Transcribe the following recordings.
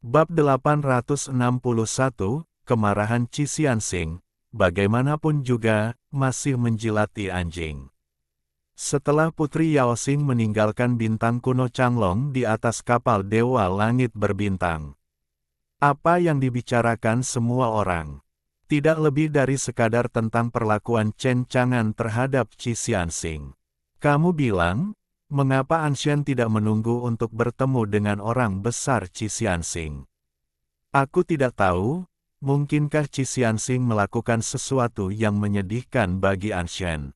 Bab 861, Kemarahan Cixi-Anxing, bagaimanapun juga, masih menjilati anjing. Setelah Putri Yaoxing meninggalkan bintang kuno Changlong di atas kapal Dewa Langit Berbintang, apa yang dibicarakan semua orang? Tidak lebih dari sekadar tentang perlakuan Chen Chang'an terhadap Cixi-Anxing. Kamu bilang, mengapa Anshan tidak menunggu untuk bertemu dengan orang besar Cixi-Anxing? Aku tidak tahu, mungkinkah Cixi-Anxing melakukan sesuatu yang menyedihkan bagi Anshan?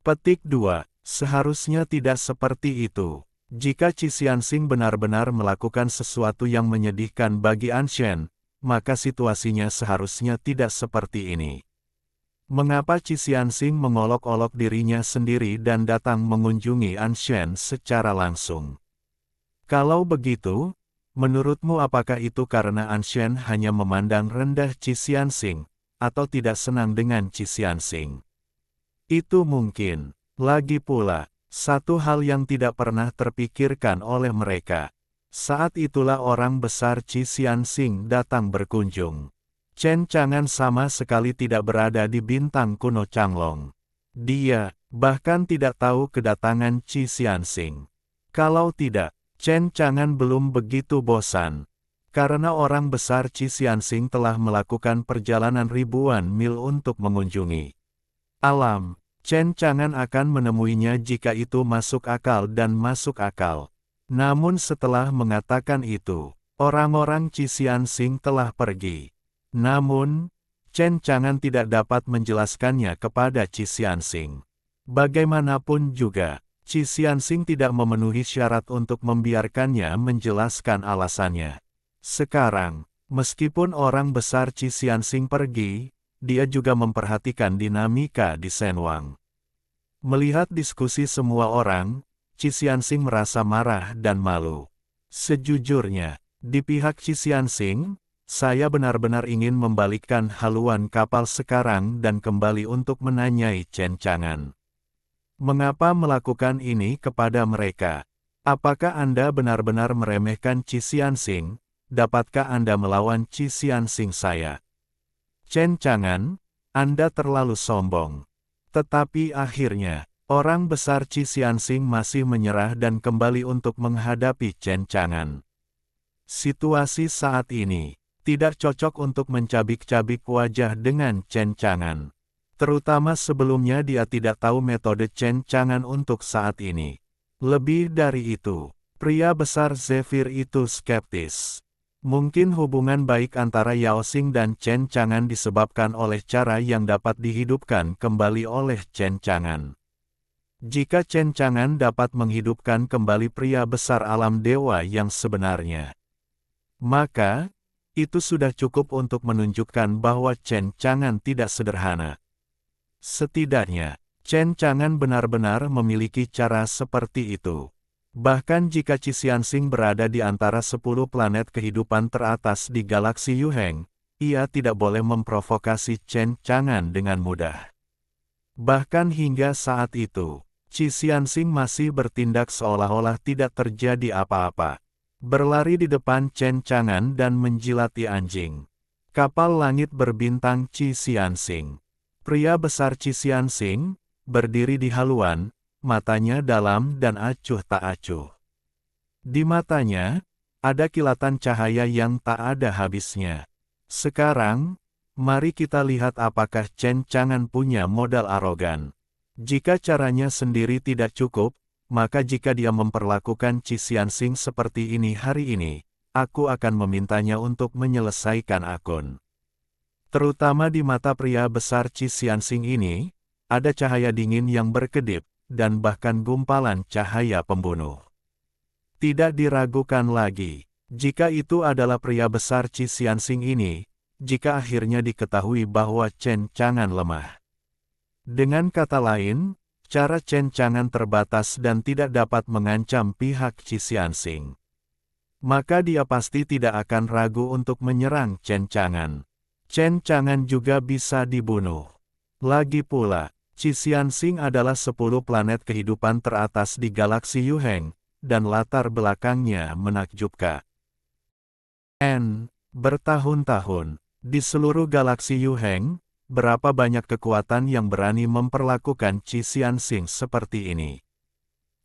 Petik 2. Seharusnya tidak seperti itu. Jika Cixi-Anxing benar-benar melakukan sesuatu yang menyedihkan bagi Anshan, maka situasinya seharusnya tidak seperti ini. Mengapa Cixi-Anxing mengolok-olok dirinya sendiri dan datang mengunjungi Anshan secara langsung? Kalau begitu, menurutmu apakah itu karena Anshan hanya memandang rendah Cixi-Anxing, atau tidak senang dengan Cixi-Anxing? Itu mungkin. Lagi pula, satu hal yang tidak pernah terpikirkan oleh mereka. Saat itulah orang besar Cixi-Anxing datang berkunjung. Chen Chang'an sama sekali tidak berada di bintang kuno Changlong. Dia, bahkan tidak tahu kedatangan Cixi-Anxing. Kalau tidak, Chen Chang'an belum begitu bosan. Karena orang besar Cixi-Anxing telah melakukan perjalanan ribuan mil untuk mengunjungi alam. Chen Chang'an akan menemuinya jika itu masuk akal dan masuk akal. Namun setelah mengatakan itu, orang-orang Cixi-Anxing telah pergi. Namun, Chen Chang'an tidak dapat menjelaskannya kepada Cixi-Anxing. Bagaimanapun juga, Cixi-Anxing tidak memenuhi syarat untuk membiarkannya menjelaskan alasannya. Sekarang, meskipun orang besar Cixi-Anxing pergi, dia juga memperhatikan dinamika di Shenwang. Melihat diskusi semua orang, Cixi-Anxing merasa marah dan malu. Sejujurnya, di pihak Cixi-Anxing, saya benar-benar ingin membalikkan haluan kapal sekarang dan kembali untuk menanyai Chen Chang'an. Mengapa melakukan ini kepada mereka? Apakah Anda benar-benar meremehkan Cixi-Anxing? Dapatkah Anda melawan Cixi-Anxing saya? Chen Chang'an, Anda terlalu sombong. Tetapi akhirnya, orang besar Cixi-Anxing masih menyerah dan kembali untuk menghadapi Chen Chang'an. Situasi saat ini tidak cocok untuk mencabik-cabik wajah dengan Chen Chang'an. Terutama sebelumnya dia tidak tahu metode Chen Chang'an untuk saat ini. Lebih dari itu, pria besar Zephyr itu skeptis. Mungkin hubungan baik antara Yaoxing dan Chen Chang'an disebabkan oleh cara yang dapat dihidupkan kembali oleh Chen Chang'an. Jika Chen Chang'an dapat menghidupkan kembali pria besar alam dewa yang sebenarnya, maka itu sudah cukup untuk menunjukkan bahwa Chen Chang'an tidak sederhana. Setidaknya, Chen Chang'an benar-benar memiliki cara seperti itu. Bahkan jika Cixi-Anxing berada di antara 10 planet kehidupan teratas di galaksi Yuheng, ia tidak boleh memprovokasi Chen Chang'an dengan mudah. Bahkan hingga saat itu, Cixi-Anxing masih bertindak seolah-olah tidak terjadi apa-apa. Berlari di depan Chen Chang'an dan menjilati anjing. Kapal langit berbintang Cixi-Anxing. Pria besar Cixi-Anxing, berdiri di haluan, matanya dalam dan acuh tak acuh. Di matanya, ada kilatan cahaya yang tak ada habisnya. Sekarang, mari kita lihat apakah Chen Chang'an punya modal arogan. Jika caranya sendiri tidak cukup, maka jika dia memperlakukan Cixi-Anxing seperti ini hari ini, aku akan memintanya untuk menyelesaikan akun. Terutama di mata pria besar Cixi-Anxing ini, ada cahaya dingin yang berkedip, dan bahkan gumpalan cahaya pembunuh. Tidak diragukan lagi, jika itu adalah pria besar Cixi-Anxing ini, jika akhirnya diketahui bahwa Chen Chang'an lemah. Dengan kata lain, cara Chen Chang'an terbatas dan tidak dapat mengancam pihak Cixi-Anxing. Maka dia pasti tidak akan ragu untuk menyerang Chen Chang'an. Chen Chang'an juga bisa dibunuh. Lagi pula, Cixi-Anxing adalah 10 planet kehidupan teratas di galaksi Yuheng, dan latar belakangnya menakjubkan. bertahun-tahun. Di seluruh galaksi Yuheng, berapa banyak kekuatan yang berani memperlakukan Qi Xianxing seperti ini?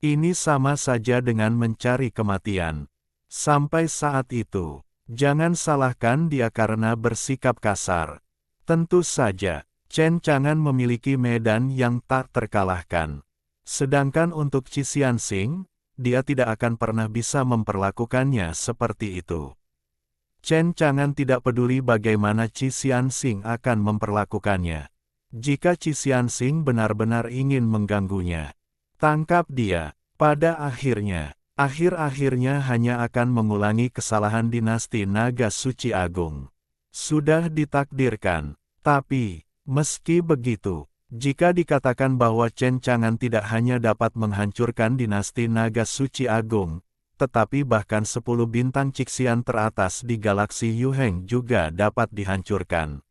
Ini sama saja dengan mencari kematian. Sampai saat itu, jangan salahkan dia karena bersikap kasar. Tentu saja, Chen Chang'an memiliki medan yang tak terkalahkan. Sedangkan untuk Qi Xianxing, dia tidak akan pernah bisa memperlakukannya seperti itu. Chen Chang'an tidak peduli bagaimana Qi Xianxing akan memperlakukannya. Jika Qi Xianxing benar-benar ingin mengganggunya, tangkap dia. Pada akhir-akhirnya hanya akan mengulangi kesalahan dinasti Naga Suci Agung. Sudah ditakdirkan. Tapi, meski begitu, jika dikatakan bahwa Chen Chang'an tidak hanya dapat menghancurkan dinasti Naga Suci Agung, tetapi bahkan 10 bintang Cixian teratas di galaksi Yuheng juga dapat dihancurkan.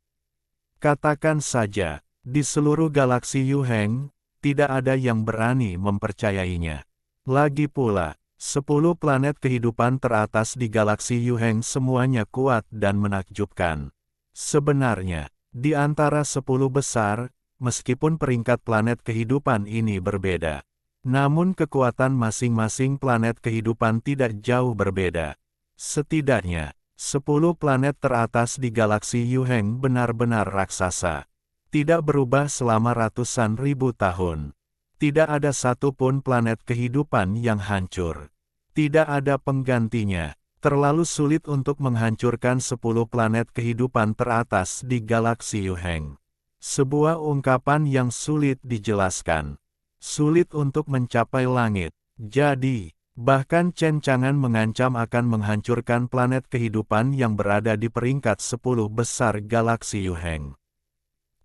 Katakan saja, di seluruh galaksi Yuheng, tidak ada yang berani mempercayainya. Lagi pula, 10 planet kehidupan teratas di galaksi Yuheng semuanya kuat dan menakjubkan. Sebenarnya, di antara 10 besar, meskipun peringkat planet kehidupan ini berbeda, namun kekuatan masing-masing planet kehidupan tidak jauh berbeda. Setidaknya, 10 planet teratas di galaksi Yuheng benar-benar raksasa. Tidak berubah selama ratusan ribu tahun. Tidak ada satupun planet kehidupan yang hancur. Tidak ada penggantinya. Terlalu sulit untuk menghancurkan 10 planet kehidupan teratas di galaksi Yuheng. Sebuah ungkapan yang sulit dijelaskan. Sulit untuk mencapai langit. Jadi, bahkan Chen Chang'an mengancam akan menghancurkan planet kehidupan yang berada di peringkat 10 besar galaksi Yuheng.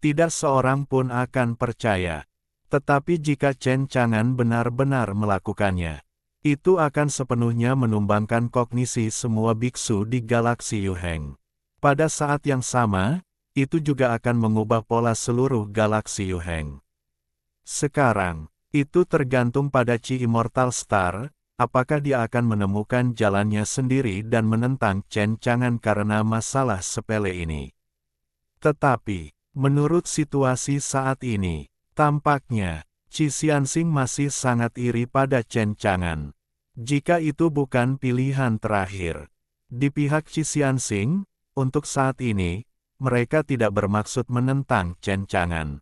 Tidak seorang pun akan percaya. Tetapi jika Chen Chang'an benar-benar melakukannya, itu akan sepenuhnya menumbangkan kognisi semua biksu di galaksi Yuheng. Pada saat yang sama, itu juga akan mengubah pola seluruh galaksi Yuheng. Sekarang, itu tergantung pada Qi Immortal Star, apakah dia akan menemukan jalannya sendiri dan menentang Chen Chang'an karena masalah sepele ini. Tetapi, menurut situasi saat ini, tampaknya, Qi Xianxing masih sangat iri pada Chen Chang'an. Jika itu bukan pilihan terakhir, di pihak Qi Xianxing, untuk saat ini, mereka tidak bermaksud menentang Chen Chang'an.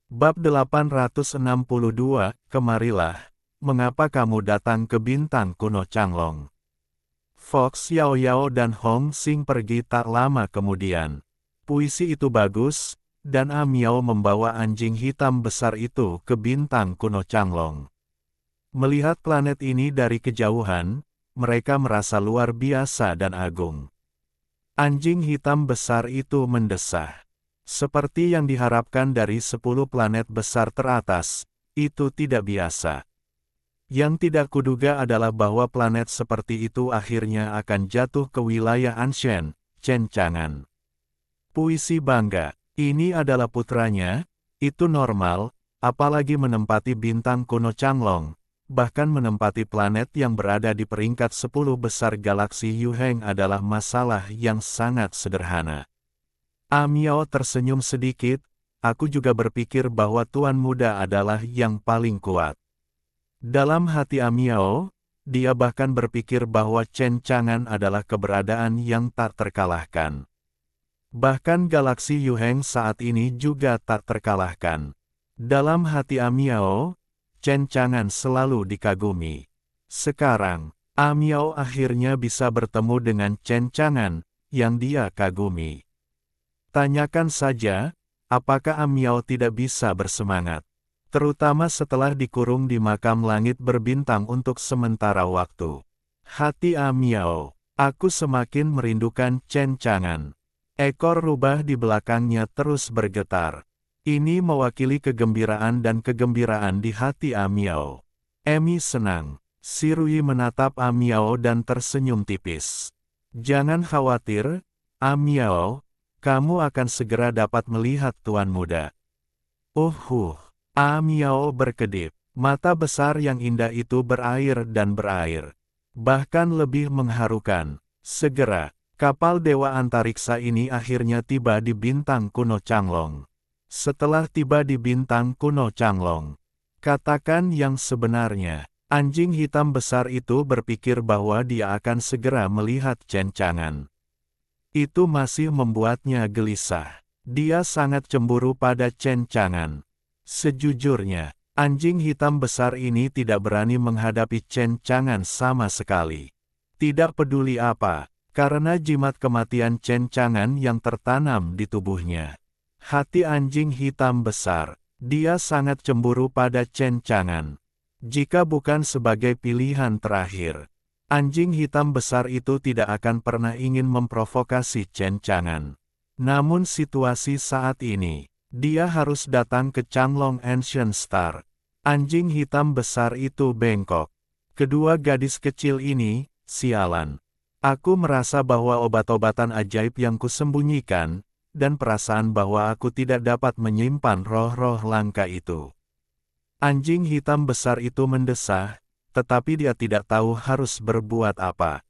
Bab 862, Kemarilah, mengapa kamu datang ke bintang kuno Changlong? Fox Yao Yao dan Hong Xing pergi tak lama kemudian. Puisi itu bagus, dan Amiao membawa anjing hitam besar itu ke bintang kuno Changlong. Melihat planet ini dari kejauhan, mereka merasa luar biasa dan agung. Anjing hitam besar itu mendesah. Seperti yang diharapkan dari 10 planet besar teratas, itu tidak biasa. Yang tidak kuduga adalah bahwa planet seperti itu akhirnya akan jatuh ke wilayah Anshen, Chen Chang'an. Puisi bangga, ini adalah putranya, itu normal, apalagi menempati bintang kuno Changlong, bahkan menempati planet yang berada di peringkat 10 besar galaksi Yuheng adalah masalah yang sangat sederhana. Amiao tersenyum sedikit, aku juga berpikir bahwa Tuan Muda adalah yang paling kuat. Dalam hati Amiao, dia bahkan berpikir bahwa Chen Chang'an adalah keberadaan yang tak terkalahkan. Bahkan galaksi Yuheng saat ini juga tak terkalahkan. Dalam hati Amiao, Chen Chang'an selalu dikagumi. Sekarang, Amiao akhirnya bisa bertemu dengan Chen Chang'an, yang dia kagumi. Tanyakan saja, apakah Amiao tidak bisa bersemangat? Terutama setelah dikurung di makam langit berbintang untuk sementara waktu. Hati Amiao, aku semakin merindukan Chen Chang'an. Ekor rubah di belakangnya terus bergetar. Ini mewakili kegembiraan dan kegembiraan di hati Amiao. Emi senang. Si Rui menatap Amiao dan tersenyum tipis. Jangan khawatir, Amiao. Kamu akan segera dapat melihat Tuan Muda. Amiao berkedip. Mata besar yang indah itu berair dan berair. Bahkan lebih mengharukan. Segera, kapal Dewa Antariksa ini akhirnya tiba di bintang kuno Changlong. Setelah tiba di bintang kuno Changlong, katakan yang sebenarnya. Anjing hitam besar itu berpikir bahwa dia akan segera melihat Chen Chang'an. Itu masih membuatnya gelisah. Dia sangat cemburu pada Chen Chang'an. Sejujurnya, anjing hitam besar ini tidak berani menghadapi Chen Chang'an sama sekali. Tidak peduli apa, karena jimat kematian Chen Chang'an yang tertanam di tubuhnya. Hati anjing hitam besar, dia sangat cemburu pada Chen Chang'an. Jika bukan sebagai pilihan terakhir, anjing hitam besar itu tidak akan pernah ingin memprovokasi Chen Chang'an. Namun situasi saat ini, dia harus datang ke Changlong Ancient Star. Anjing hitam besar itu bengkok. Kedua gadis kecil ini, sialan. Aku merasa bahwa obat-obatan ajaib yang kusembunyikan, dan perasaan bahwa aku tidak dapat menyimpan roh-roh langka itu. Anjing hitam besar itu mendesah, tetapi dia tidak tahu harus berbuat apa.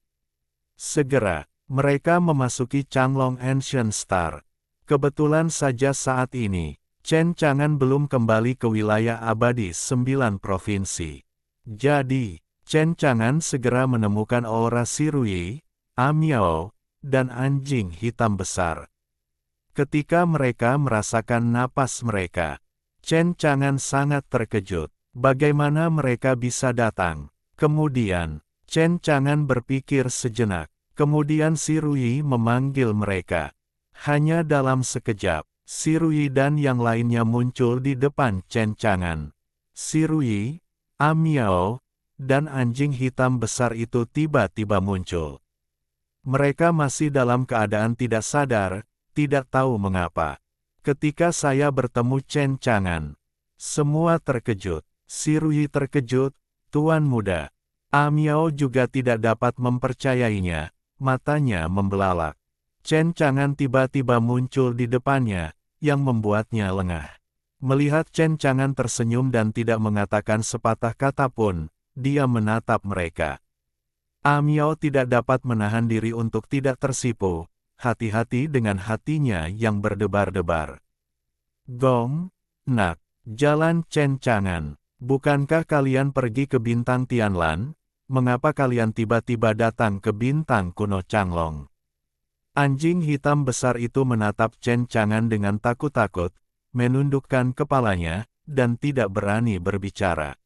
Segera, mereka memasuki Changlong Ancient Star. Kebetulan saja saat ini, Chen Chang'an belum kembali ke wilayah abadi 9 provinsi. Jadi, Chen Chang'an segera menemukan Aura Sirui, Amiao, dan anjing hitam besar. Ketika mereka merasakan napas mereka, Chen Chang'an sangat terkejut. Bagaimana mereka bisa datang? Kemudian, Chen Chang'an berpikir sejenak. Kemudian Sirui memanggil mereka. Hanya dalam sekejap, Sirui dan yang lainnya muncul di depan Chen Chang'an. Sirui, Amiao, dan anjing hitam besar itu tiba-tiba muncul. Mereka masih dalam keadaan tidak sadar, tidak tahu mengapa. Ketika saya bertemu Chen Chang'an, semua terkejut. Sirui terkejut, Tuan Muda. Amiao juga tidak dapat mempercayainya, matanya membelalak. Chen Chang'an tiba-tiba muncul di depannya, yang membuatnya lengah. Melihat Chen Chang'an tersenyum dan tidak mengatakan sepatah kata pun, dia menatap mereka. Amiao tidak dapat menahan diri untuk tidak tersipu. Hati-hati dengan hatinya yang berdebar-debar. Gong, nak, jalan Chen Chang'an. Bukankah kalian pergi ke bintang Tianlan? Mengapa kalian tiba-tiba datang ke bintang kuno Changlong? Anjing hitam besar itu menatap Chen Chang'an dengan takut-takut, menundukkan kepalanya, dan tidak berani berbicara.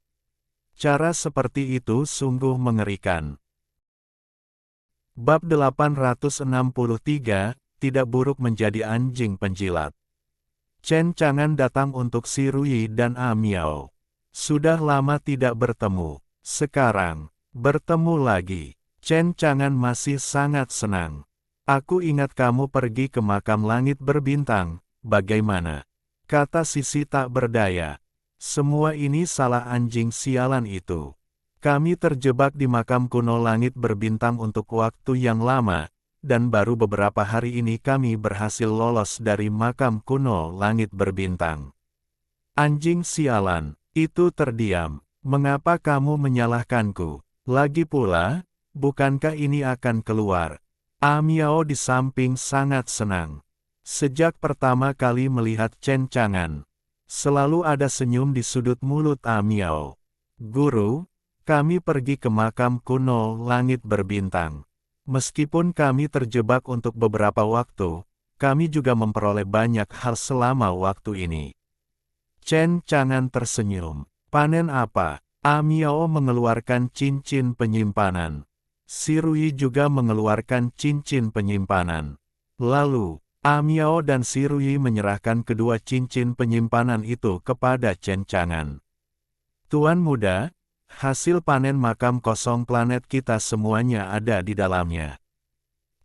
Cara seperti itu sungguh mengerikan. Bab 863, tidak buruk menjadi anjing penjilat. Chen Chang'an datang untuk Sirui dan Amiao. Sudah lama tidak bertemu. Sekarang, bertemu lagi. Chen Chang'an masih sangat senang. Aku ingat kamu pergi ke makam langit berbintang, bagaimana? Kata Sisi tak berdaya. Semua ini salah anjing sialan itu. Kami terjebak di makam kuno langit berbintang untuk waktu yang lama, dan baru beberapa hari ini kami berhasil lolos dari makam kuno langit berbintang. Anjing sialan, itu terdiam. Mengapa kamu menyalahkanku? Lagi pula, bukankah ini akan keluar? Amiao di samping sangat senang. Sejak pertama kali melihat Chen Chang'an, selalu ada senyum di sudut mulut Amiao. Guru, kami pergi ke makam kuno langit berbintang. Meskipun kami terjebak untuk beberapa waktu, kami juga memperoleh banyak hal selama waktu ini. Chen Chang'an tersenyum. Panen apa? Amiao mengeluarkan cincin penyimpanan. Sirui juga mengeluarkan cincin penyimpanan. Lalu, Amiao dan Sirui menyerahkan kedua cincin penyimpanan itu kepada Chen Chang'an. Tuan Muda, hasil panen makam kosong planet kita semuanya ada di dalamnya.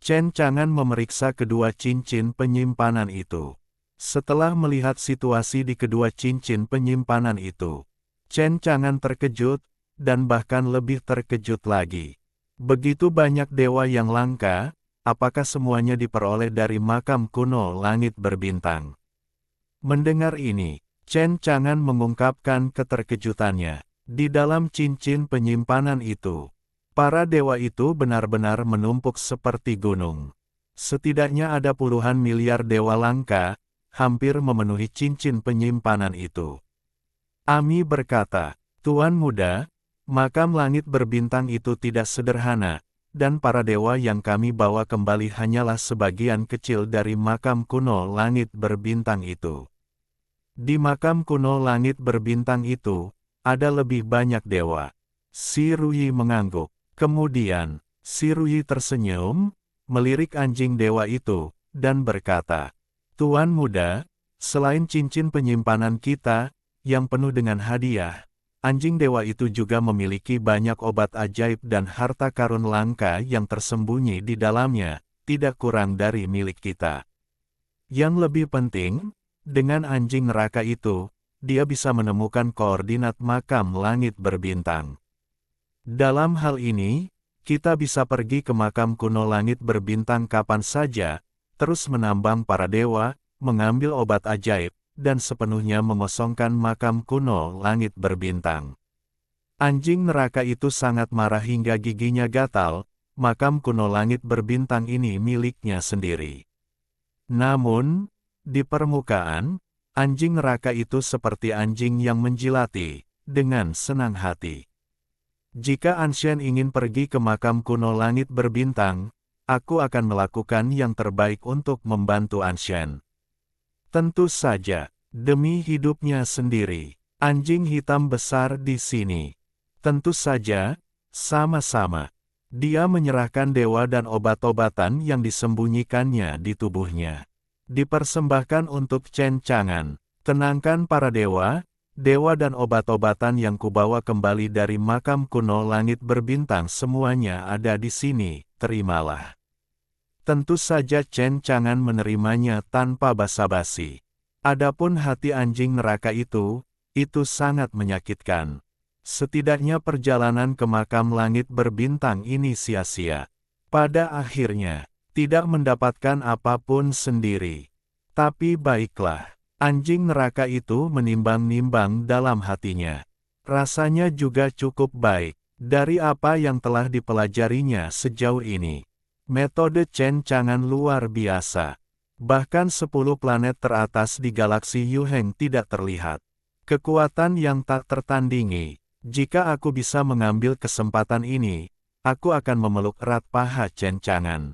Chen Chang'an memeriksa kedua cincin penyimpanan itu. Setelah melihat situasi di kedua cincin penyimpanan itu, Chen Chang'an terkejut, dan bahkan lebih terkejut lagi. Begitu banyak dewa yang langka, apakah semuanya diperoleh dari makam kuno langit berbintang? Mendengar ini, Chen Chang'an mengungkapkan keterkejutannya. Di dalam cincin penyimpanan itu, Para dewa itu benar-benar menumpuk seperti gunung. Setidaknya ada puluhan miliar dewa langka, hampir memenuhi cincin penyimpanan itu. Ami berkata, "Tuan muda, makam langit berbintang itu tidak sederhana, dan para dewa yang kami bawa kembali hanyalah sebagian kecil dari makam kuno langit berbintang itu. Di makam kuno langit berbintang itu, ada lebih banyak dewa." Si Ruyi mengangguk. Kemudian, si Ruyi tersenyum, melirik anjing dewa itu, dan berkata, "Tuan muda, selain cincin penyimpanan kita, yang penuh dengan hadiah, anjing dewa itu juga memiliki banyak obat ajaib dan harta karun langka yang tersembunyi di dalamnya, tidak kurang dari milik kita. Yang lebih penting, dengan anjing neraka itu, dia bisa menemukan koordinat makam langit berbintang. Dalam hal ini, kita bisa pergi ke makam kuno langit berbintang kapan saja, terus menambang para dewa, mengambil obat ajaib, dan sepenuhnya mengosongkan makam kuno langit berbintang." Anjing neraka itu sangat marah hingga giginya gatal, makam kuno langit berbintang ini miliknya sendiri. Namun, di permukaan, anjing neraka itu seperti anjing yang menjilati, dengan senang hati. "Jika Anshen ingin pergi ke makam kuno langit berbintang, aku akan melakukan yang terbaik untuk membantu Anshen. Tentu saja, demi hidupnya sendiri." Anjing hitam besar di sini. Tentu saja, sama-sama. Dia menyerahkan dewa dan obat-obatan yang disembunyikannya di tubuhnya. Dipersembahkan untuk Chen Chang'an. "Tenangkan para dewa, dewa dan obat-obatan yang kubawa kembali dari makam kuno langit berbintang semuanya ada di sini, terimalah." Tentu saja Chen Chang'an menerimanya tanpa basa-basi. Adapun hati anjing neraka itu sangat menyakitkan. Setidaknya perjalanan ke makam langit berbintang ini sia-sia. Pada akhirnya, tidak mendapatkan apapun sendiri. Tapi baiklah. Anjing neraka itu menimbang-nimbang dalam hatinya. Rasanya juga cukup baik, dari apa yang telah dipelajarinya sejauh ini. Metode Chen Chang'an luar biasa. Bahkan 10 planet teratas di galaksi Yuheng tidak terlihat. Kekuatan yang tak tertandingi. Jika aku bisa mengambil kesempatan ini, aku akan memeluk erat paha Chen Chang'an.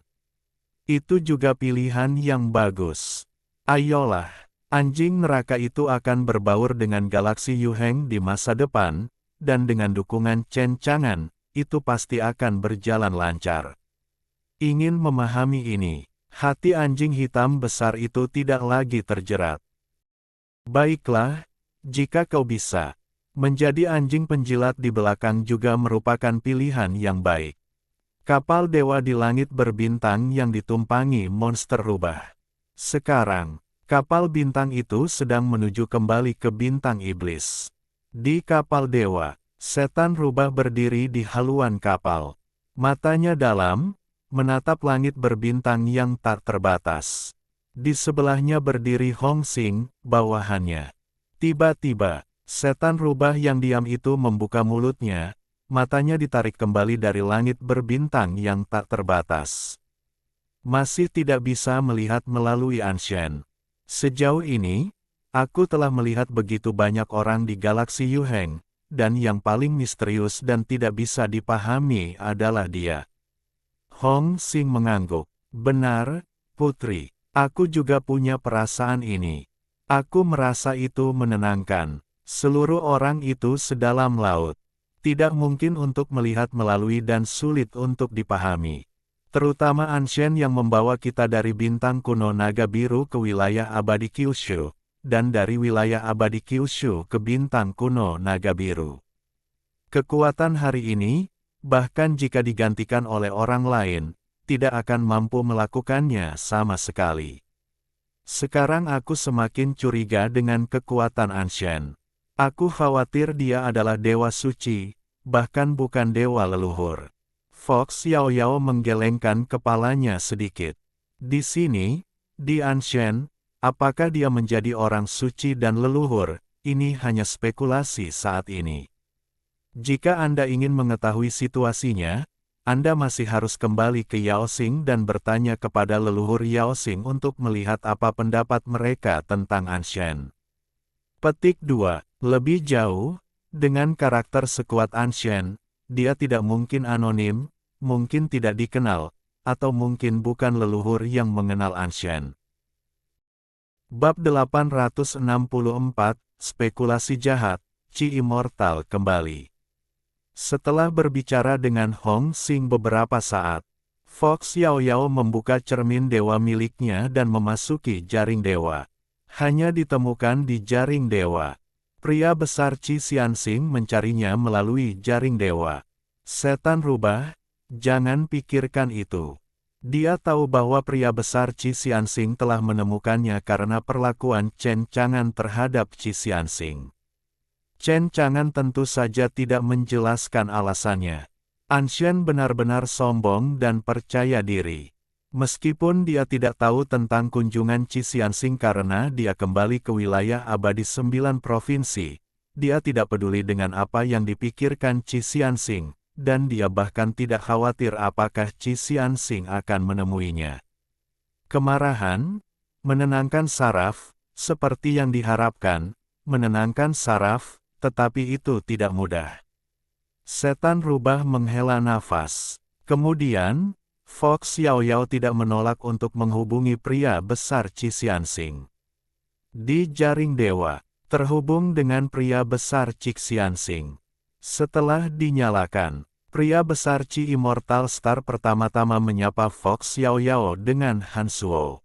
Itu juga pilihan yang bagus. Ayolah. Anjing neraka itu akan berbaur dengan galaksi Yuheng di masa depan, dan dengan dukungan Chen Chang'an, itu pasti akan berjalan lancar. Ingin memahami ini, hati anjing hitam besar itu tidak lagi terjerat. "Baiklah, jika kau bisa. Menjadi anjing penjilat di belakang juga merupakan pilihan yang baik." Kapal dewa di langit berbintang yang ditumpangi monster rubah. Sekarang, kapal bintang itu sedang menuju kembali ke bintang iblis. Di kapal dewa, setan rubah berdiri di haluan kapal. Matanya dalam, menatap langit berbintang yang tak terbatas. Di sebelahnya berdiri Hong Xing, bawahannya. Tiba-tiba, setan rubah yang diam itu membuka mulutnya, matanya ditarik kembali dari langit berbintang yang tak terbatas. "Masih tidak bisa melihat melalui Anshen. Sejauh ini, aku telah melihat begitu banyak orang di galaksi Yuheng, dan yang paling misterius dan tidak bisa dipahami adalah dia." Hong Xing mengangguk. "Benar, putri. Aku juga punya perasaan ini. Aku merasa itu menenangkan. Seluruh orang itu sedalam laut. Tidak mungkin untuk melihat melalui dan sulit untuk dipahami. Terutama Anshen yang membawa kita dari bintang kuno naga biru ke wilayah abadi Kyushu, dan dari wilayah abadi Kyushu ke bintang kuno naga biru. Kekuatan hari ini, bahkan jika digantikan oleh orang lain, tidak akan mampu melakukannya sama sekali. Sekarang aku semakin curiga dengan kekuatan Anshen. Aku khawatir dia adalah dewa suci, bahkan bukan dewa leluhur." Fox Xiaoyao menggelengkan kepalanya sedikit. "Di sini, di Anshen, apakah dia menjadi orang suci dan leluhur, ini hanya spekulasi saat ini. Jika Anda ingin mengetahui situasinya, Anda masih harus kembali ke Yaoxing dan bertanya kepada leluhur Yaoxing untuk melihat apa pendapat mereka tentang Anshen. Petik 2. Lebih jauh, dengan karakter sekuat Anshen, dia tidak mungkin anonim, mungkin tidak dikenal, atau mungkin bukan leluhur yang mengenal Anshen. Bab 864, Spekulasi Jahat, Chi Immortal kembali. Setelah berbicara dengan Hong Xing beberapa saat, Fox Xiaoyao membuka cermin dewa miliknya dan memasuki jaring dewa. Hanya ditemukan di jaring dewa. Pria besar Qi Xianxing mencarinya melalui jaring dewa. Setan rubah, jangan pikirkan itu. Dia tahu bahwa pria besar Qi Xianxing telah menemukannya karena perlakuan Chen Chang'an terhadap Qi Xianxing. Chen Chang'an tentu saja tidak menjelaskan alasannya. Anshen benar-benar sombong dan percaya diri. Meskipun dia tidak tahu tentang kunjungan Qi Xianxing karena dia kembali ke wilayah abadi 9 provinsi, dia tidak peduli dengan apa yang dipikirkan Qi Xianxing, dan dia bahkan tidak khawatir apakah Qi Xianxing akan menemuinya. Kemarahan, menenangkan saraf, seperti yang diharapkan, menenangkan saraf, tetapi itu tidak mudah. Setan rubah menghela nafas. Kemudian, Fox Xiaoyao tidak menolak untuk menghubungi pria besar Qi Xianxing. Di jaring dewa, terhubung dengan pria besar Qi Xianxing. Setelah dinyalakan, pria besar Qi Immortal Star pertama-tama menyapa Fox Xiaoyao dengan Hansuo.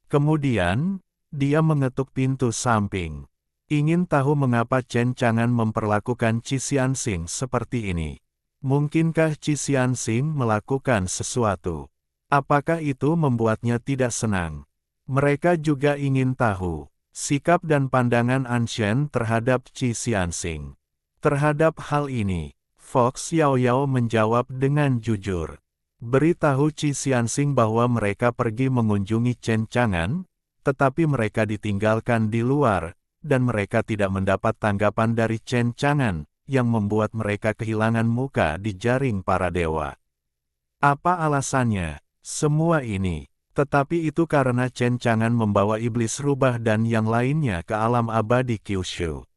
Kemudian, dia mengetuk pintu samping. Ingin tahu mengapa Chen Chang'an memperlakukan Qi Xianxing seperti ini? Mungkinkah Qi Xianxing melakukan sesuatu? Apakah itu membuatnya tidak senang? Mereka juga ingin tahu sikap dan pandangan Anshen terhadap Qi Xianxing. Terhadap hal ini, Fox Xiaoyao menjawab dengan jujur. Beritahu Qi Xianxing bahwa mereka pergi mengunjungi Chen Chang'an, tetapi mereka ditinggalkan di luar, dan mereka tidak mendapat tanggapan dari Chen Chang'an, yang membuat mereka kehilangan muka di jaring para dewa. Apa alasannya? Semua ini. Tetapi itu karena Chen Chang'an membawa iblis rubah dan yang lainnya ke alam abadi Kyushu.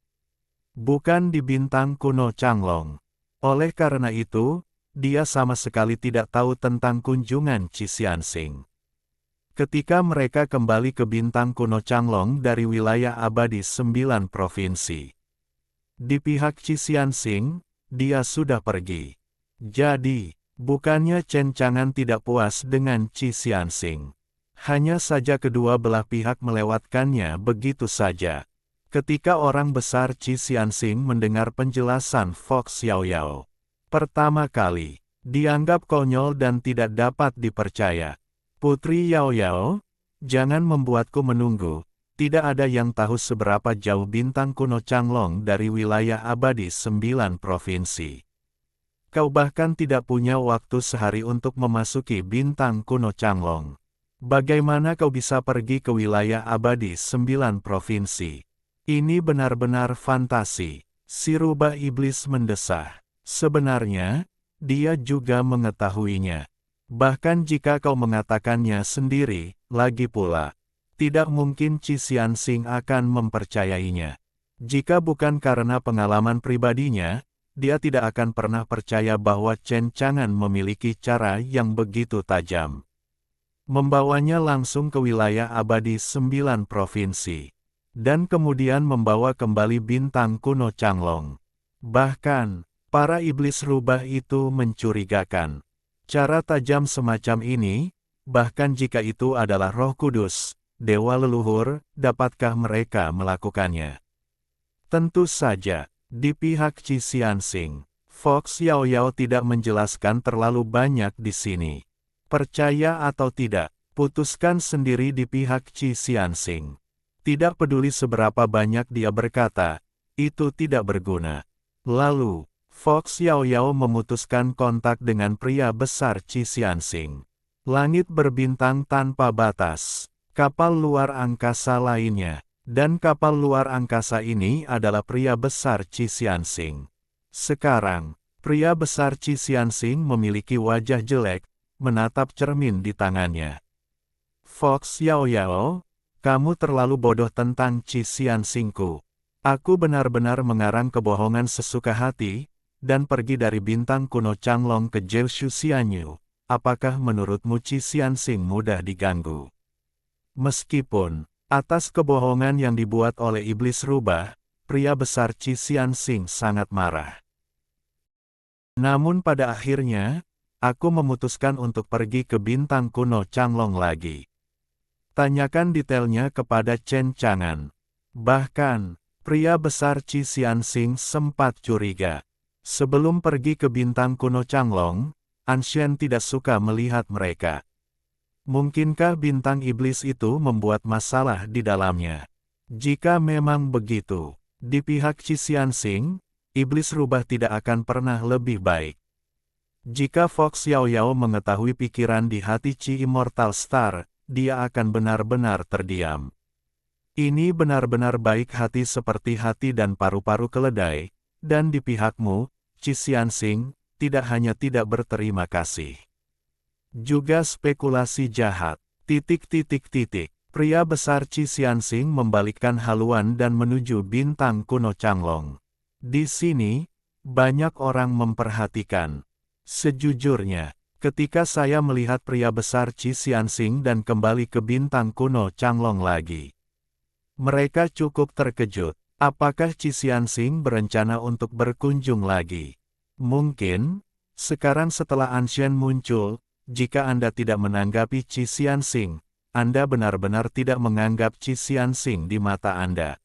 Bukan di bintang kuno Changlong. Oleh karena itu, dia sama sekali tidak tahu tentang kunjungan Qi Xianxing. Ketika mereka kembali ke bintang kuno Changlong dari wilayah abadi 9 provinsi. Di pihak Qi Xianxing, dia sudah pergi. Jadi, bukannya Chen Chang'an tidak puas dengan Qi Xianxing. Hanya saja kedua belah pihak melewatkannya begitu saja. Ketika orang besar Qi Xianxing mendengar penjelasan Fox Xiaoyao, pertama kali, dianggap konyol dan tidak dapat dipercaya. Putri Yao Yao, jangan membuatku menunggu, tidak ada yang tahu seberapa jauh bintang kuno Changlong dari wilayah abadi 9 provinsi. Kau bahkan tidak punya waktu sehari untuk memasuki bintang kuno Changlong. Bagaimana kau bisa pergi ke wilayah abadi 9 provinsi? Ini benar-benar fantasi. Si rubah iblis mendesah. Sebenarnya, dia juga mengetahuinya. Bahkan jika kau mengatakannya sendiri, lagi pula, tidak mungkin Qi Xianxing akan mempercayainya. Jika bukan karena pengalaman pribadinya, dia tidak akan pernah percaya bahwa Chen Chang'an memiliki cara yang begitu tajam. Membawanya langsung ke wilayah abadi 9 provinsi. Dan kemudian membawa kembali bintang kuno Changlong. Bahkan, para iblis rubah itu mencurigakan. Cara tajam semacam ini, bahkan jika itu adalah Roh Kudus, dewa leluhur, dapatkah mereka melakukannya? Tentu saja, di pihak Qi Xianxing, Fox Xiaoyao tidak menjelaskan terlalu banyak di sini. Percaya atau tidak, putuskan sendiri di pihak Qi Xianxing. Tidak peduli seberapa banyak dia berkata, itu tidak berguna. Lalu, Fox Xiaoyao memutuskan kontak dengan pria besar Qi Xianxing. Langit berbintang tanpa batas. Kapal luar angkasa lainnya. Dan kapal luar angkasa ini adalah pria besar Qi Xianxing. Sekarang, Pria besar Qi Xianxing memiliki wajah jelek, menatap cermin di tangannya. Fox Yao Yao, kamu terlalu bodoh tentang Qi Xianxingku. Aku benar-benar mengarang kebohongan sesuka hati, dan pergi dari bintang kuno Changlong ke Jiushu Xianyu. Apakah menurutmu Qi Xianxing mudah diganggu? Meskipun, atas kebohongan yang dibuat oleh iblis rubah, pria besar Qi Xianxing sangat marah. Namun pada akhirnya, aku memutuskan untuk pergi ke bintang kuno Changlong lagi. Tanyakan detailnya kepada Chen Chang'an. Bahkan, pria besar Qi Xianxing sempat curiga. Sebelum pergi ke bintang kuno Changlong, Anshen tidak suka melihat mereka. Mungkinkah bintang iblis itu membuat masalah di dalamnya? Jika memang begitu, di pihak Qi Xianxing, iblis rubah tidak akan pernah lebih baik. Jika Fox Yao Yao mengetahui pikiran di hati Qi Immortal Star, dia akan benar-benar terdiam. Ini benar-benar baik hati seperti hati dan paru-paru keledai, dan di pihakmu, Qi Xianxing, tidak hanya tidak berterima kasih. Juga spekulasi jahat. ... Pria besar Qi Xianxing membalikkan haluan dan menuju bintang kuno Changlong. Di sini, banyak orang memperhatikan. Sejujurnya, ketika saya melihat pria besar Qi Xianxing dan kembali ke bintang kuno Changlong lagi, mereka cukup terkejut. Apakah Qi Xianxing berencana untuk berkunjung lagi? Mungkin, sekarang setelah Anshen muncul, jika Anda tidak menanggapi Qi Xianxing, Anda benar-benar tidak menganggap Qi Xianxing di mata Anda.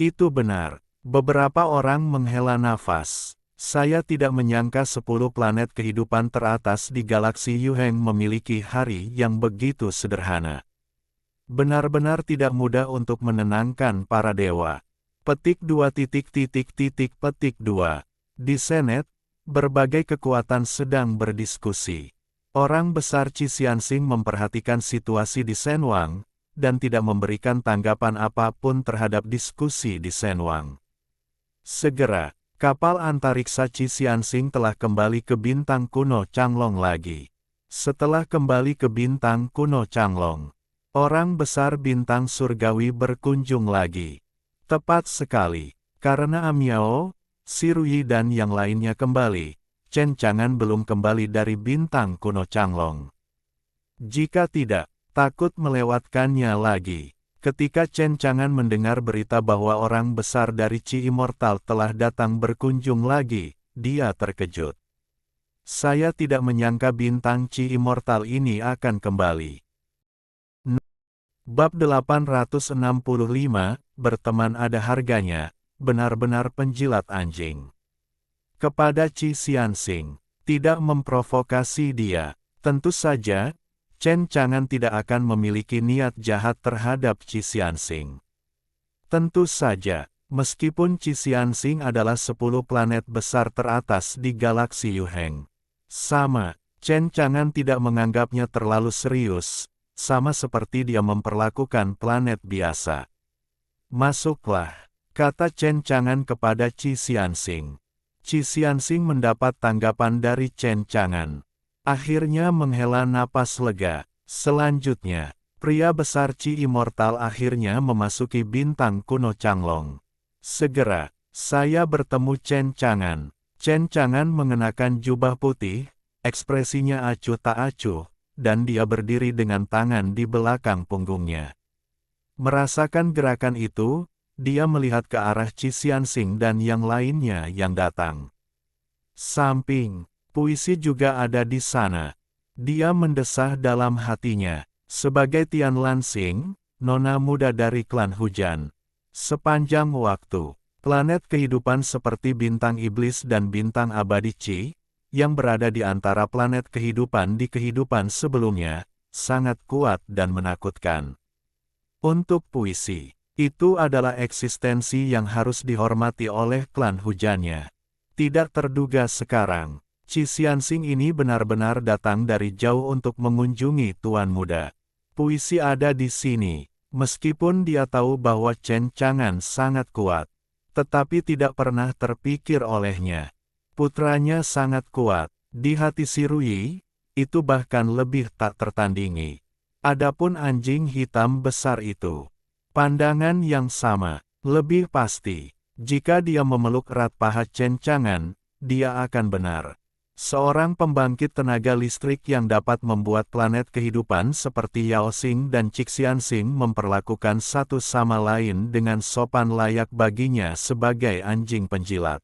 Itu benar. Beberapa orang menghela nafas. Saya tidak menyangka 10 planet kehidupan teratas di galaksi Yuheng memiliki hari yang begitu sederhana. Benar-benar tidak mudah untuk menenangkan para dewa. Petik 2. Di Senet, berbagai kekuatan sedang berdiskusi. Orang besar Qi Xianxing memperhatikan situasi di Shenwang, dan tidak memberikan tanggapan apapun terhadap diskusi di Shenwang. Segera, kapal antariksa Qi Xianxing telah kembali ke bintang kuno Changlong lagi. Setelah kembali ke bintang kuno Changlong, orang besar bintang surgawi berkunjung lagi. Tepat sekali, karena Amiao, Shiruyi dan yang lainnya kembali, Chen Chang'an belum kembali dari bintang kuno Changlong. Jika tidak, takut melewatkannya lagi. Ketika Chen Chang'an mendengar berita bahwa orang besar dari Qi Immortal telah datang berkunjung lagi, dia terkejut. Saya tidak menyangka bintang Qi Immortal ini akan kembali. Bab 865, berteman ada harganya, benar-benar penjilat anjing. Kepada Qi Xianxing, tidak memprovokasi dia. Tentu saja, Chen Chang'an tidak akan memiliki niat jahat terhadap Qi Xianxing. Tentu saja, meskipun Qi Xianxing adalah 10 planet besar teratas di galaksi Yuheng. Sama, Chen Chang'an tidak menganggapnya terlalu serius, sama seperti dia memperlakukan planet biasa. Masuklah, kata Chen Chang'an kepada Qi Xianxing. Qi Xianxing mendapat tanggapan dari Chen Chang'an. Akhirnya menghela napas lega. Selanjutnya, pria besar Qi Immortal akhirnya memasuki bintang kuno Changlong. Segera, saya bertemu Chen Chang'an. Chen Chang'an mengenakan jubah putih, ekspresinya acuh tak acuh, dan dia berdiri dengan tangan di belakang punggungnya. Merasakan gerakan itu, dia melihat ke arah Qi Xianxing dan yang lainnya yang datang. Samping, puisi juga ada di sana. Dia mendesah dalam hatinya. Sebagai Tian Lansing, nona muda dari klan hujan. Sepanjang waktu, planet kehidupan seperti bintang iblis dan bintang abadi Qi, yang berada di antara planet kehidupan di kehidupan sebelumnya, sangat kuat dan menakutkan. Untuk puisi, itu adalah eksistensi yang harus dihormati oleh klan hujannya. Tidak terduga sekarang, Qi Xianxing ini benar-benar datang dari jauh untuk mengunjungi Tuan Muda. Puisi ada di sini, meskipun dia tahu bahwa Chen Chang'an sangat kuat, tetapi tidak pernah terpikir olehnya. Putranya sangat kuat. Di hati si Ruyi, itu bahkan lebih tak tertandingi. Adapun anjing hitam besar itu, pandangan yang sama, lebih pasti. Jika dia memeluk erat paha Chen Chang'an, dia akan benar. Seorang pembangkit tenaga listrik yang dapat membuat planet kehidupan seperti Yao Xing dan Cixian Xing memperlakukan satu sama lain dengan sopan layak baginya sebagai anjing penjilat.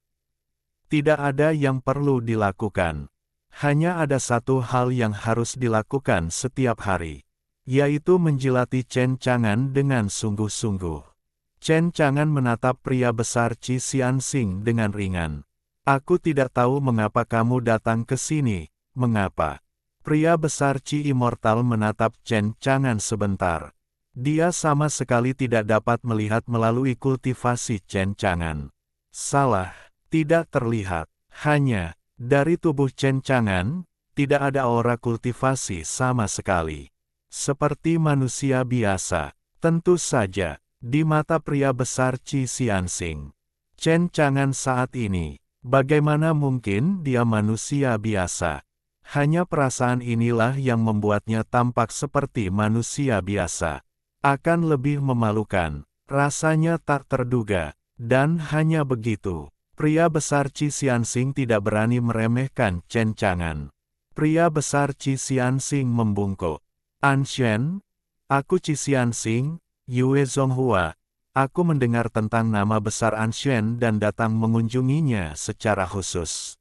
Tidak ada yang perlu dilakukan. Hanya ada satu hal yang harus dilakukan setiap hari, yaitu menjilati Chen Chang'an dengan sungguh-sungguh. Chen Chang'an menatap pria besar Cixian Xing dengan ringan. Aku tidak tahu mengapa kamu datang ke sini, mengapa? Pria besar Ci Immortal menatap Chen Chang'an sebentar. Dia sama sekali tidak dapat melihat melalui kultivasi Chen Chang'an. Salah, tidak terlihat. Hanya, dari tubuh Chen Chang'an, tidak ada aura kultivasi sama sekali. Seperti manusia biasa, tentu saja, di mata pria besar Ci Xianxing. Chen Chang'an saat ini, bagaimana mungkin dia manusia biasa? Hanya perasaan inilah yang membuatnya tampak seperti manusia biasa. Akan lebih memalukan, rasanya tak terduga, dan hanya begitu. Pria besar Ci Xianxing tidak berani meremehkan Chen Chang'an. Pria besar Ci Xianxing membungkuk. Anshen, aku Ci Xianxing, Yue Zonghua. Aku mendengar tentang nama besar Anshen dan datang mengunjunginya secara khusus.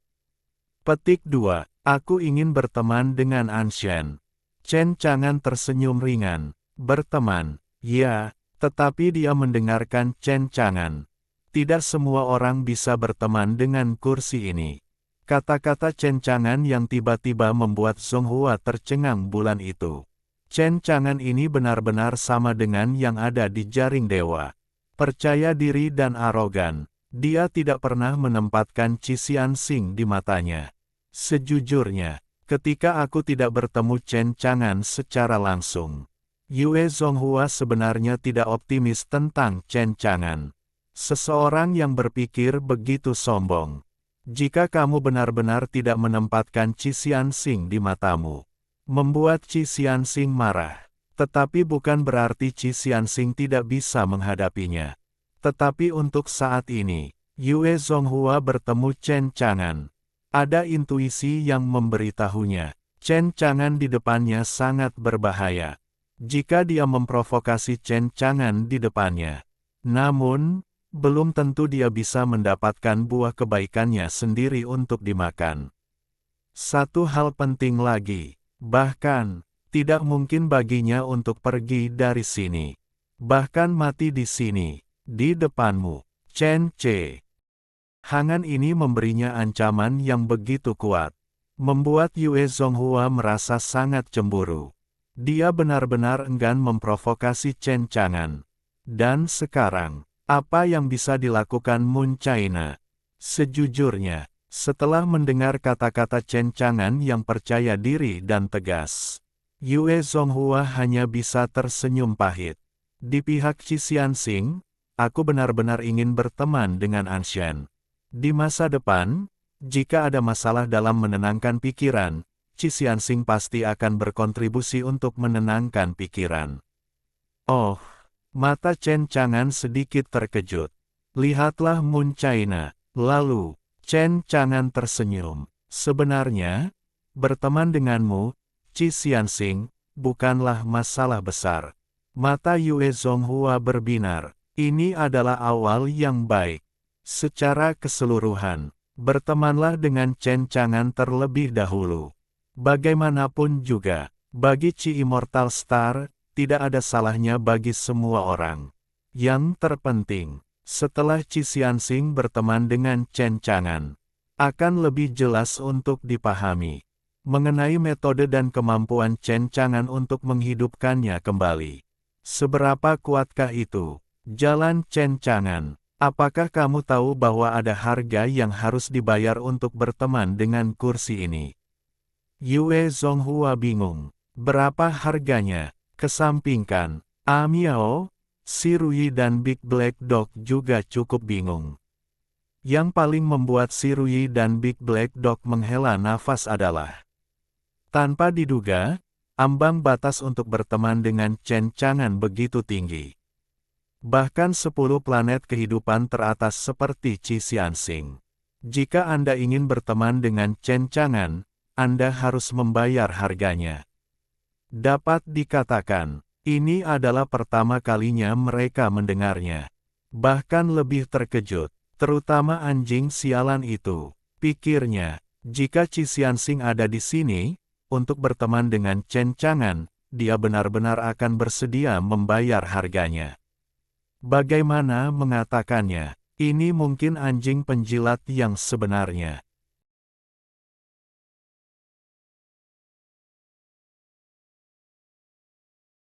Petik 2. Aku ingin berteman dengan Anshen. Chen Chang'an tersenyum ringan. Berteman, ya, tetapi dia mendengarkan Chen Chang'an. Tidak semua orang bisa berteman dengan kursi ini. Kata-kata Chen Chang'an yang tiba-tiba membuat Zonghua tercengang bulan itu. Chen Chang'an ini benar-benar sama dengan yang ada di jaring dewa. Percaya diri dan arogan, dia tidak pernah menempatkan Ci Xianxing di matanya. Sejujurnya, ketika aku tidak bertemu Chen Chang'an secara langsung, Yue Zonghua sebenarnya tidak optimis tentang Chen Chang'an. Seseorang yang berpikir begitu sombong. Jika kamu benar-benar tidak menempatkan Ci Xianxing di matamu, membuat Ci Xianxing marah. Tetapi bukan berarti Ci Xianxing tidak bisa menghadapinya. Tetapi untuk saat ini, Yue Zonghua bertemu Chen Chang'an. Ada intuisi yang memberitahunya, Chen Chang'an di depannya sangat berbahaya. Jika dia memprovokasi Chen Chang'an di depannya. Namun, belum tentu dia bisa mendapatkan buah kebaikannya sendiri untuk dimakan. Satu hal penting lagi, bahkan, tidak mungkin baginya untuk pergi dari sini. Bahkan mati di sini, di depanmu, Chen Ce. Hangan ini memberinya ancaman yang begitu kuat. Membuat Yue Zonghua merasa sangat cemburu. Dia benar-benar enggan memprovokasi Chen Chang'an. Dan sekarang, apa yang bisa dilakukan Mun China? Sejujurnya, setelah mendengar kata-kata Chen Chang'an yang percaya diri dan tegas, Yue Zonghua hanya bisa tersenyum pahit. Di pihak Ci Xianxing, aku benar-benar ingin berteman dengan Anshen. Di masa depan, jika ada masalah dalam menenangkan pikiran, Ci Xianxing pasti akan berkontribusi untuk menenangkan pikiran. Oh, mata Chen Chang'an sedikit terkejut. Lihatlah Mun China. Lalu, Chen Chang'an tersenyum. Sebenarnya, berteman denganmu, Ci Xianxing, bukanlah masalah besar. Mata Yue Zonghua berbinar. Ini adalah awal yang baik. Secara keseluruhan, bertemanlah dengan Chen Chang'an terlebih dahulu. Bagaimanapun juga, bagi Ci Immortal Star, tidak ada salahnya bagi semua orang. Yang terpenting, setelah Ci Xianxing berteman dengan Chen Chang'an, akan lebih jelas untuk dipahami mengenai metode dan kemampuan Chen Chang'an untuk menghidupkannya kembali. Seberapa kuatkah itu? Jalan Chen Chang'an. Apakah kamu tahu bahwa ada harga yang harus dibayar untuk berteman dengan kursi ini? Yue Zonghua bingung. Berapa harganya? Kesampingkan, Miao, si Ruyi dan Big Black Dog juga cukup bingung. Yang paling membuat si Rui dan Big Black Dog menghela nafas adalah tanpa diduga, ambang batas untuk berteman dengan Chen Chang'an begitu tinggi. Bahkan 10 planet kehidupan teratas seperti Qi Xianxing. Jika Anda ingin berteman dengan Chen Chang'an, Anda harus membayar harganya. Dapat dikatakan, ini adalah pertama kalinya mereka mendengarnya. Bahkan lebih terkejut, terutama anjing sialan itu. Pikirnya, jika Qi Xianxing ada di sini, untuk berteman dengan Chen Chang'an, dia benar-benar akan bersedia membayar harganya. Bagaimana mengatakannya? Ini mungkin anjing penjilat yang sebenarnya.